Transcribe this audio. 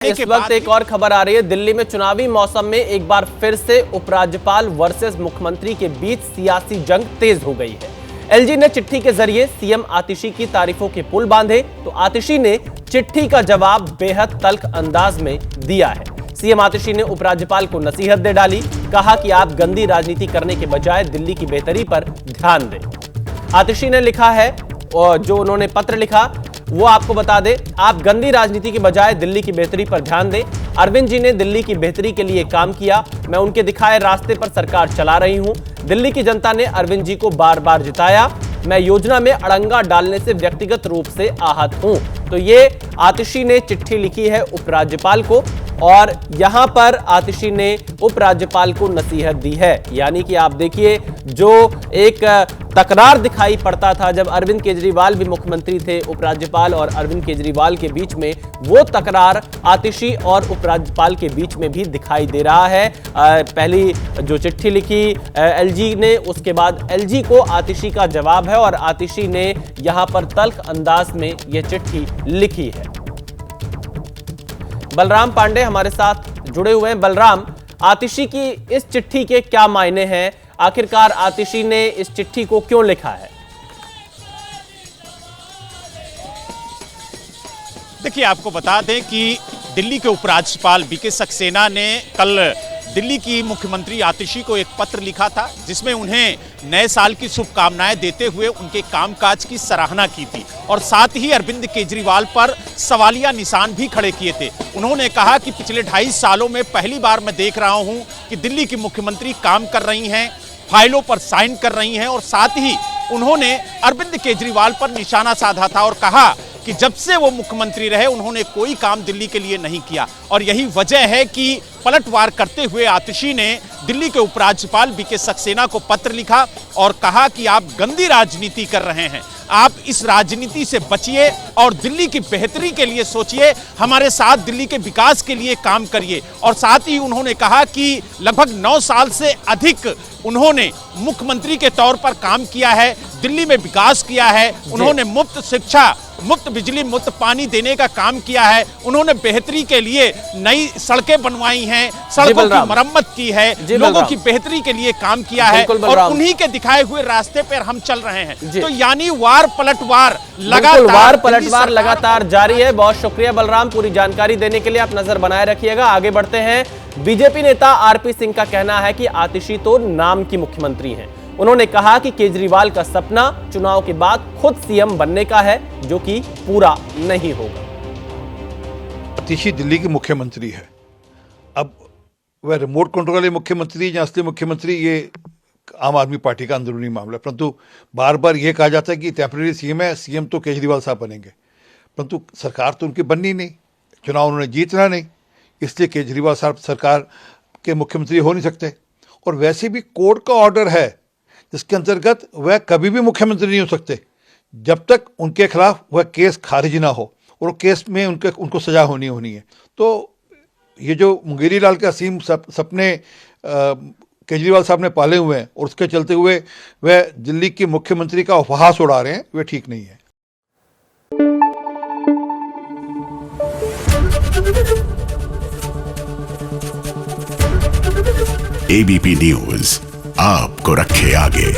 इस वक्त एक और खबर आ रही है। दिल्ली में चुनावी मौसम में एक बार फिर से उपराज्यपाल वर्सेस मुख्यमंत्री के बीच सियासी जंग तेज हो गई है। एलजी ने चिट्ठी के जरिए सीएम आतिशी की तारीफों के पुल बांधे तो आतिशी ने चिट्ठी का जवाब बेहद तल्ख अंदाज में दिया है। सीएम आतिशी ने उपराज्यपाल को नसीहत दे डाली, कहा कि आप गंदी राजनीति करने के बजाय दिल्ली की बेहतरी पर ध्यान दें। आतिशी ने लिखा है और जो उन्होंने पत्र लिखा वो आपको बता दें, आप गंदी राजनीति के बजाय दिल्ली की बेहतरी पर ध्यान दें। अरविंद जी ने दिल्ली की बेहतरी के लिए काम किया, मैं उनके दिखाए रास्ते पर सरकार चला रही हूं। दिल्ली की जनता ने अरविंद जी को बार बार जिताया, मैं योजना में अड़ंगा डालने से व्यक्तिगत रूप से आहत हूं। तो ये आतिशी ने चिट्ठी लिखी है उपराज्यपाल को और यहां पर आतिशी ने उपराज्यपाल को नसीहत दी है। यानी कि आप देखिए, जो एक तकरार दिखाई पड़ता था जब अरविंद केजरीवाल भी मुख्यमंत्री थे, उपराज्यपाल और अरविंद केजरीवाल के बीच में, वो तकरार आतिशी और उपराज्यपाल के बीच में भी दिखाई दे रहा है। पहली जो चिट्ठी लिखी एलजी ने, उसके बाद एलजी को आतिशी का जवाब है और आतिशी ने यहां पर तल्ख अंदाज में यह चिट्ठी लिखी है। बलराम पांडे हमारे साथ जुड़े हुए हैं। बलराम, आतिशी की इस चिट्ठी के क्या मायने हैं? आखिरकार आतिशी ने इस चिट्ठी को क्यों लिखा है? देखिए, आपको बता दें कि दिल्ली के उपराज्यपाल बीके सक्सेना ने कल दिल्ली की मुख्यमंत्री आतिशी को एक पत्र लिखा था, जिसमें उन्हें नए साल की शुभकामनाएं देते हुए उनके कामकाज की सराहना की थी और साथ ही अरविंद केजरीवाल पर सवालिया निशान भी खड़े किए थे। उन्होंने कहा कि पिछले 2.5 सालों में पहली बार मैं देख रहा हूं कि दिल्ली की मुख्यमंत्री काम कर रही हैं, फाइलों पर साइन कर रही हैं और साथ ही उन्होंने अरविंद केजरीवाल पर निशाना साधा था और कहा कि जब से वो मुख्यमंत्री रहे उन्होंने कोई काम दिल्ली के लिए नहीं किया। और यही वजह है कि पलटवार करते हुए आतिशी ने दिल्ली के उपराज्यपाल बीके सक्सेना को पत्र लिखा और कहा कि आप गंदी राजनीति कर रहे हैं, आप इस राजनीति से बचिए और दिल्ली की बेहतरी के लिए सोचिए, हमारे साथ दिल्ली के विकास के लिए काम करिए। और साथ ही उन्होंने कहा कि लगभग 9 साल से अधिक उन्होंने मुख्यमंत्री के तौर पर काम किया है, दिल्ली में विकास किया है, उन्होंने मुफ्त शिक्षा, मुफ्त बिजली, मुफ्त पानी देने का काम किया है, उन्होंने बेहतरी के लिए नई सड़कें बनवाई हैं, सड़कों की मरम्मत की है, लोगों की बेहतरी के लिए काम किया है और उन्हीं के दिखाए हुए रास्ते पर हम चल रहे हैं। तो यानी वार पलटवार लगातार जारी है। बहुत शुक्रिया बलराम, पूरी जानकारी देने के लिए। आप नजर बनाए रखिएगा। आगे बढ़ते हैं। बीजेपी नेता आरपी सिंह का कहना है कि आतिशी तो नाम की मुख्यमंत्री हैं। उन्होंने कहा कि केजरीवाल का सपना चुनाव के बाद खुद सीएम बनने का है, जो कि पूरा नहीं होगा। आतिशी दिल्ली की मुख्यमंत्री है। अब वह रिमोट कंट्रोल वाले मुख्यमंत्री या असली मुख्यमंत्री, ये आम आदमी पार्टी का अंदरूनी मामला है। परंतु बार बार ये कहा जाता है कि टेम्परेरी सीएम है, सीएम तो केजरीवाल साहब बनेंगे, परंतु सरकार तो उनकी बननी नहीं, चुनाव उन्होंने जीतना नहीं, इसलिए केजरीवाल साहब सरकार के मुख्यमंत्री हो नहीं सकते। और वैसे भी कोर्ट का ऑर्डर है जिसके अंतर्गत वह कभी भी मुख्यमंत्री नहीं हो सकते जब तक उनके खिलाफ वह केस खारिज ना हो और केस में उनको सजा होनी है। तो ये जो मुंगेरी लाल के असीम सपने केजरीवाल साहब ने पाले हुए हैं और उसके चलते हुए वह दिल्ली की मुख्यमंत्री का उपहास उड़ा रहे हैं, वह ठीक नहीं है। एबीपी न्यूज आपको रखे आगे।